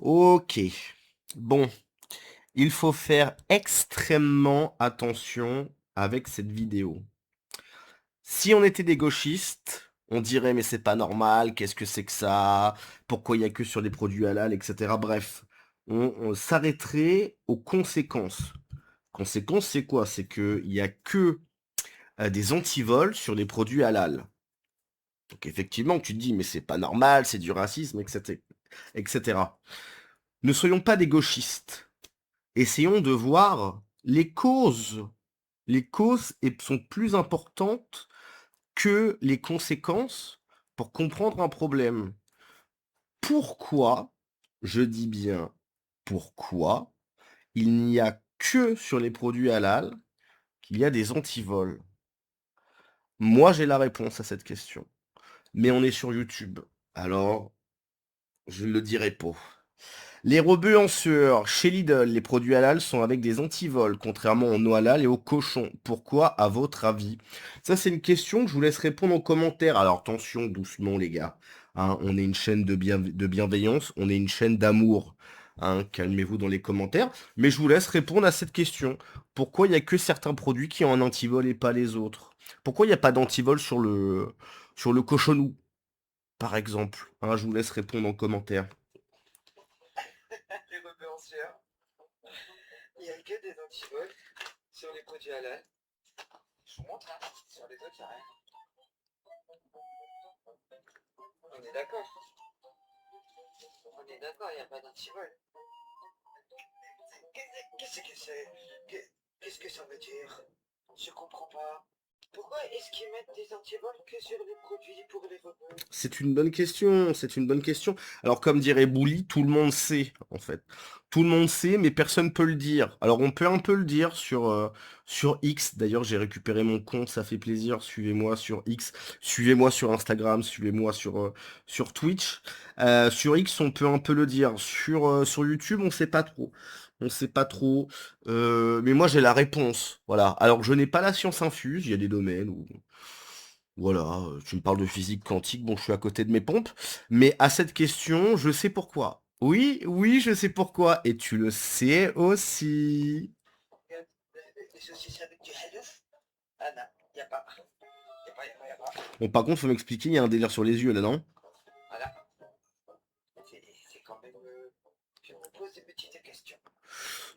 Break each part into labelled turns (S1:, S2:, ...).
S1: Ok. Bon, il faut faire extrêmement attention avec cette vidéo. Si on était des gauchistes, on dirait mais c'est pas normal, qu'est-ce que c'est que ça? Pourquoi il y a que sur les produits halal, etc. Bref, on s'arrêterait aux conséquences. Conséquences, c'est quoi? C'est qu'il y a que des antivols sur les produits halal. Donc effectivement, tu te dis mais c'est pas normal, c'est du racisme, etc., etc. Ne soyons pas des gauchistes. Essayons de voir les causes. Les causes sont plus importantes que les conséquences pour comprendre un problème. Pourquoi, je dis bien pourquoi, il n'y a que sur les produits halal qu'il y a des antivols? Moi, j'ai la réponse à cette question. Mais on est sur YouTube. Alors, je ne le dirai pas. Les rebeux en sueur. Chez Lidl, les produits halal sont avec des antivols, contrairement aux no halal et aux cochons. Pourquoi, à votre avis? Ça, c'est une question que je vous laisse répondre en commentaire. Alors, attention, doucement, les gars. Hein, on est une chaîne de bienveillance, on est une chaîne d'amour. Hein, calmez-vous dans les commentaires. Mais je vous laisse répondre à cette question. Pourquoi il n'y a que certains produits qui ont un antivol et pas les autres? Pourquoi il n'y a pas d'antivol sur le cochonou, par exemple? Hein, je vous laisse répondre en commentaire.
S2: Les rebeux en sueur. Il n'y a que des antivols sur les produits halal. Je vous montre, hein. Sur les autres, il n'y a rien. On est d'accord. On est d'accord, il n'y a pas d'antivol. Qu'est-ce que c'est? Qu'est-ce que ça veut dire? Je comprends pas. Pourquoi est-ce qu'ils mettent des antivols que sur les produits pour les rebeux?
S1: C'est une bonne question, c'est une bonne question. Alors comme dirait Bouli, tout le monde sait, en fait. Tout le monde sait, mais personne peut le dire. Alors on peut un peu le dire sur X. D'ailleurs, j'ai récupéré mon compte, ça fait plaisir. Suivez-moi sur X, suivez-moi sur Instagram, suivez-moi sur Twitch. Sur X, on peut un peu le dire. Sur YouTube, on sait pas trop. On sait pas trop. Mais moi, j'ai la réponse. Voilà. Alors, je n'ai pas la science infuse. Il y a des domaines où voilà, tu me parles de physique quantique, bon, je suis à côté de mes pompes, mais à cette question, je sais pourquoi. Oui, oui, je sais pourquoi, et tu le sais aussi.
S2: Regarde, les saucisses avec du hallouf. Ah non, il n'y a pas. Y a pas.
S1: Bon, par contre, faut m'expliquer, il y a un délire sur les yeux, là, non?
S2: Voilà. C'est quand même. Je me pose des petites questions.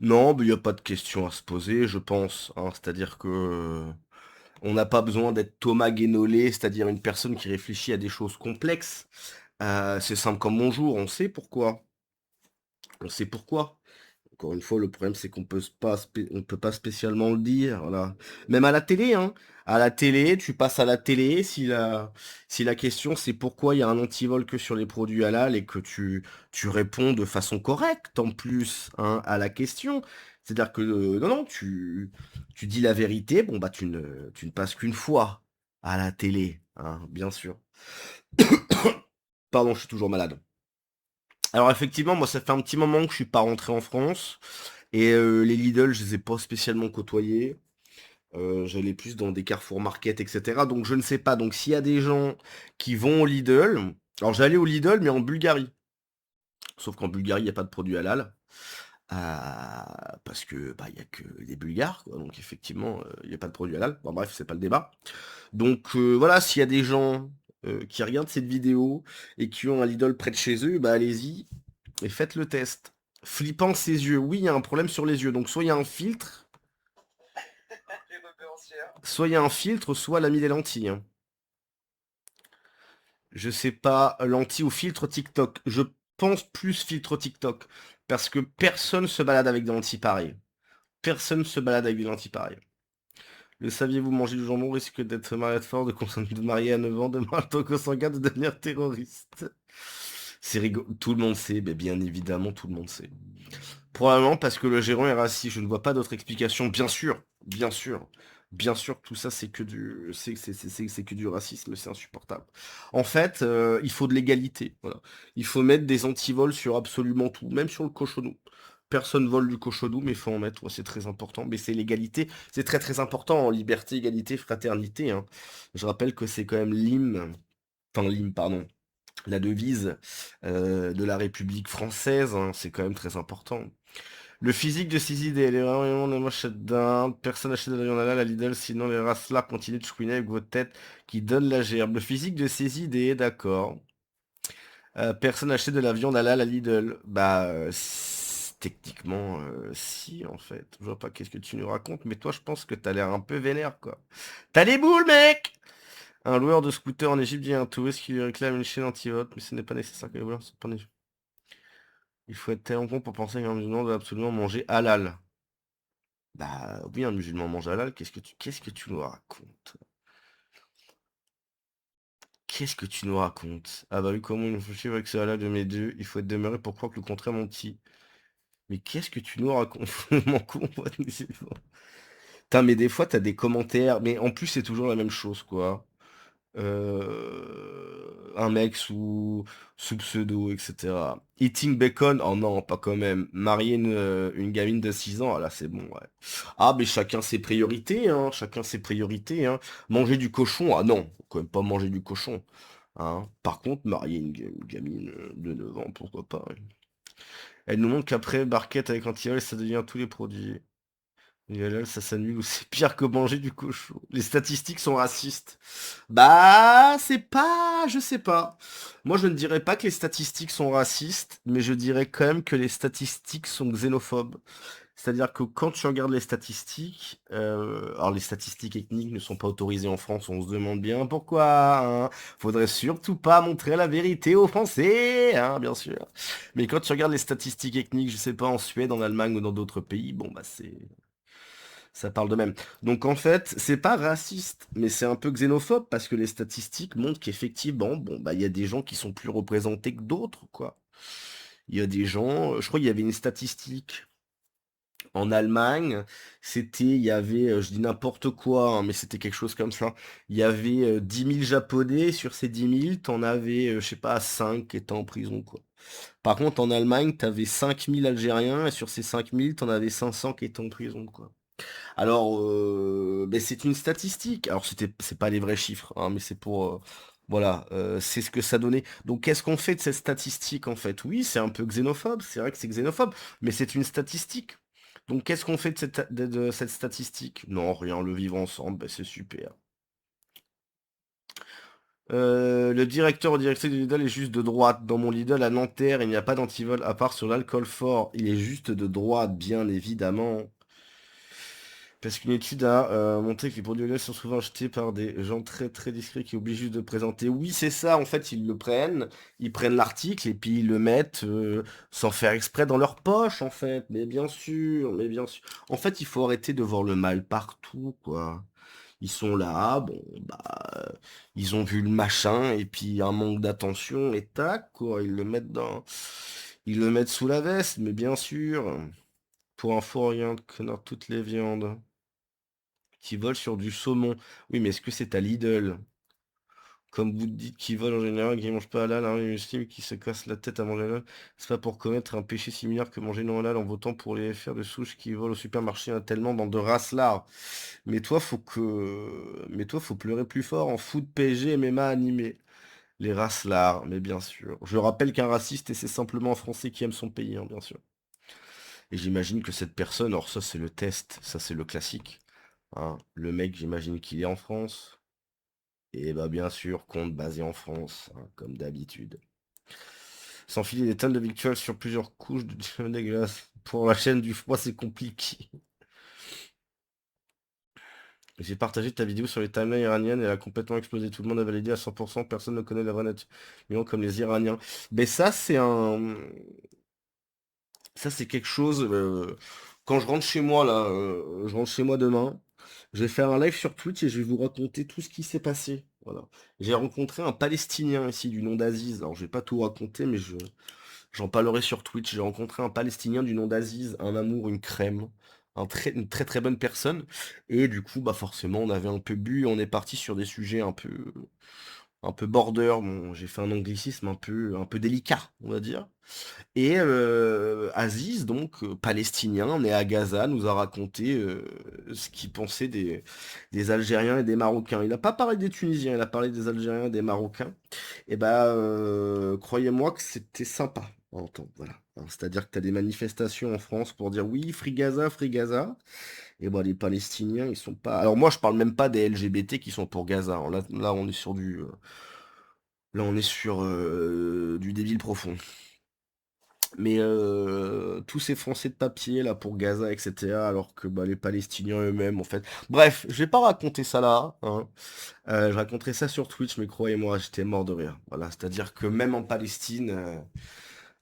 S1: Non, mais il n'y a pas de question à se poser, je pense, hein, c'est-à-dire que on n'a pas besoin d'être Thomas Guénolé, c'est-à-dire une personne qui réfléchit à des choses complexes. C'est simple comme bonjour, on sait pourquoi. On sait pourquoi. Encore une fois, le problème, c'est qu'on peut pas, on peut pas spécialement le dire, voilà. Même à la télé, hein. À la télé, tu passes à la télé, si la question c'est pourquoi il y a un antivol que sur les produits halal et que tu réponds de façon correcte, en plus, hein, à la question. C'est-à-dire que, non, non, tu dis la vérité, bon, bah, tu ne passes qu'une fois à la télé, hein, bien sûr. Pardon, je suis toujours malade. Alors effectivement, moi ça fait un petit moment que je suis pas rentré en France et les Lidl, je les ai pas spécialement côtoyés. J'allais plus dans des Carrefour Market, etc. Donc je ne sais pas. Donc s'il y a des gens qui vont au Lidl, alors j'allais au Lidl mais en Bulgarie. Sauf qu'en Bulgarie, il n'y a pas de produits halal. Parce que bah il y a que des Bulgares, quoi. Donc effectivement, il n'y a pas de produits halal. Bon bref, c'est pas le débat. Donc voilà, s'il y a des gens qui regardent cette vidéo et qui ont un Lidl près de chez eux, bah allez-y et faites le test. Flippant ses yeux. Oui, il y a un problème sur les yeux. Donc soit il y a un filtre,
S2: Les rebeux en sueur.
S1: soit il y a un filtre, soit elle a mis des lentilles, hein. Je sais pas, lentilles ou filtre TikTok. Je pense plus filtre TikTok. Parce que personne se balade avec des lentilles pareilles. Personne se balade avec des lentilles pareilles. Le saviez-vous, manger du jambon risque d'être marié fort, de marier à 9 ans, de marier au 104, de devenir terroriste. C'est rigolo. Tout le monde sait, mais bien évidemment, tout le monde sait. Probablement parce que le gérant est raciste. Je ne vois pas d'autre explication. Bien sûr, bien sûr, bien sûr, tout ça c'est que du, c'est que du racisme, c'est insupportable. En fait, il faut de l'égalité. Voilà. Il faut mettre des antivols sur absolument tout, même sur le cochonou. Personne vole du cochonou, mais il faut en mettre. Ouais, c'est très important. Mais c'est l'égalité, c'est très très important en liberté, égalité, fraternité, hein. Je rappelle que c'est quand même l'hymne, enfin l'hymne, pardon. la devise de la République française, hein, c'est quand même très important. Le physique de ces idées, les vraiment ne m'achètent d'Inde, personne n'achète de la viande halal à Lidl, sinon les races là continuent de chouiner avec vos têtes qui donnent la gerbe. Le physique de ces idées, d'accord. Personne n'achète de la viande halal à Lidl. Bah, techniquement, si, en fait. Je vois pas qu'est-ce que tu nous racontes, mais toi, je pense que t'as l'air un peu vénère, quoi. T'as les boules, mec! Un loueur de scooter en Égypte dit à un touriste qui lui réclame une chaîne anti-vote, mais ce n'est pas nécessaire que les voleurs soient pas en Égypte. Il faut être tellement con pour penser qu'un musulman doit absolument manger halal. Bah oui, un musulman mange halal, qu'est-ce que tu nous racontes? Qu'est-ce que tu nous racontes? Ah bah oui, comment il faut suivre avec ce halal de mes dieux, il faut être demeuré pour croire que le contraire, mon petit. Mais qu'est-ce que tu nous racontes? Mon con, moi, c'est bon. Putain, mais des fois, t'as des commentaires, mais en plus, c'est toujours la même chose, quoi. Un mec sous pseudo, etc. Eating bacon, oh non, pas quand même. Marier une gamine de 6 ans, ah là c'est bon, ouais. Ah, mais chacun ses priorités, hein, chacun ses priorités, hein. Manger du cochon, ah non, faut quand même pas manger du cochon. Hein. Par contre, marier une gamine de 9 ans, pourquoi pas. Ouais. Elle nous montre qu'après, barquette avec antiol, ça devient tous les produits. Et là, ça s'annule ou c'est pire que manger du cochon. Les statistiques sont racistes. Bah, c'est pas, je sais pas. Moi, je ne dirais pas que les statistiques sont racistes, mais je dirais quand même que les statistiques sont xénophobes. C'est-à-dire que quand tu regardes les statistiques, alors les statistiques ethniques ne sont pas autorisées en France, on se demande bien pourquoi, hein. Faudrait surtout pas montrer la vérité aux Français, hein, bien sûr. Mais quand tu regardes les statistiques ethniques, je sais pas, en Suède, en Allemagne ou dans d'autres pays, bon bah ça parle de même. Donc en fait, c'est pas raciste, mais c'est un peu xénophobe parce que les statistiques montrent qu'effectivement, bon, bah, il y a des gens qui sont plus représentés que d'autres, quoi. Il y a des gens, je crois qu'il y avait une statistique en Allemagne, il y avait, je dis n'importe quoi, hein, mais c'était quelque chose comme ça. Il y avait 10 000 Japonais, sur ces 10 000, t'en avais, je sais pas, 5 qui étaient en prison, quoi. Par contre, en Allemagne, t'avais 5 000 Algériens, et sur ces 5 000, t'en avais 500 qui étaient en prison, quoi. Alors, ben, c'est une statistique. Alors, c'est pas les vrais chiffres, hein, mais c'est pour, voilà, c'est ce que ça donnait. Donc, qu'est-ce qu'on fait de cette statistique, en fait? Oui, c'est un peu xénophobe, c'est vrai que c'est xénophobe, mais c'est une statistique. Donc, qu'est-ce qu'on fait de cette statistique? Non, rien, le vivre ensemble, ben, c'est super. Le directeur ou directrice de Lidl est juste de droite. Dans mon Lidl à Nanterre, il n'y a pas d'antivol à part sur l'alcool fort. Il est juste de droite, bien évidemment. Parce qu'une étude a montré que les produits lait sont souvent achetés par des gens très très discrets qui obligent juste de présenter. Oui, c'est ça, en fait, ils prennent l'article et puis ils le mettent sans faire exprès dans leur poche, en fait. Mais bien sûr, mais bien sûr. En fait, il faut arrêter de voir le mal partout, quoi. Ils sont là, bon, bah, ils ont vu le machin et puis un manque d'attention et tac, quoi, ils le mettent sous la veste, mais bien sûr. Pour info, regarde, connard, toutes les viandes qui volent sur du saumon. Oui, mais est-ce que c'est à Lidl? Comme vous dites, qui volent en général, qui mangent pas halal, hein, les musulmans qui se cassent la tête à manger halal, c'est pas pour commettre un péché similaire que manger non halal en votant pour les FR de souche qui volent au supermarché, il y en a tellement dans de races là. Mais toi, faut pleurer plus fort en foot PSG MMA animé. Les races là, mais bien sûr. Je rappelle qu'un raciste, et c'est simplement un Français qui aime son pays, hein, bien sûr. Et j'imagine que cette personne, alors ça c'est le test, ça c'est le classique. Hein. Le mec, j'imagine qu'il est en France. Et bah bien sûr, compte basé en France, hein, comme d'habitude. S'enfiler des tonnes de victuals sur plusieurs couches de dégueulasse. Pour la chaîne du froid, c'est compliqué. J'ai partagé ta vidéo sur les timelines iraniennes et elle a complètement explosé. Tout le monde a validé à 100%, personne ne connaît la vraie nature. Mais comme les Iraniens. Mais ça, c'est un... Ça, c'est quelque chose. Quand je rentre chez moi, là, je rentre chez moi demain, je vais faire un live sur Twitch et je vais vous raconter tout ce qui s'est passé. Voilà. J'ai rencontré un Palestinien ici du nom d'Aziz. Alors, je vais pas tout raconter, mais j'en parlerai sur Twitch. J'ai rencontré un Palestinien du nom d'Aziz, un amour, une crème. Une très très bonne personne. Et du coup, bah forcément, on avait un peu bu, on est parti sur des sujets un peu border, bon, j'ai fait un anglicisme un peu délicat, on va dire. Et Aziz, donc palestinien, né à Gaza, nous a raconté ce qu'il pensait des Algériens et des Marocains. Il n'a pas parlé des Tunisiens, il a parlé des Algériens et des Marocains. Et bah, croyez-moi que c'était sympa à entendre, voilà. Hein, c'est-à-dire que tu as des manifestations en France pour dire oui, Free Gaza, Free Gaza. Et bah, les Palestiniens, ils sont pas. Alors moi, je parle même pas des LGBT qui sont pour Gaza. Hein. Là, on est sur du débile profond. Mais tous ces Français de papier là pour Gaza, etc. Alors que bah, les Palestiniens eux-mêmes, en fait. Bref, je vais pas raconter ça là. Hein. Je raconterai ça sur Twitch, mais croyez-moi, j'étais mort de rire. Voilà, c'est-à-dire que même en Palestine,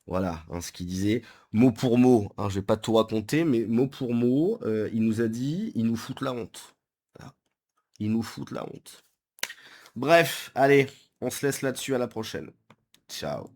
S1: voilà, hein, ce qu'il disait, mot pour mot. Hein, je vais pas tout raconter, mais mot pour mot, il nous a dit, ils nous foutent la honte. Voilà, ils nous foutent la honte. Bref, allez, on se laisse là-dessus. À la prochaine. Ciao.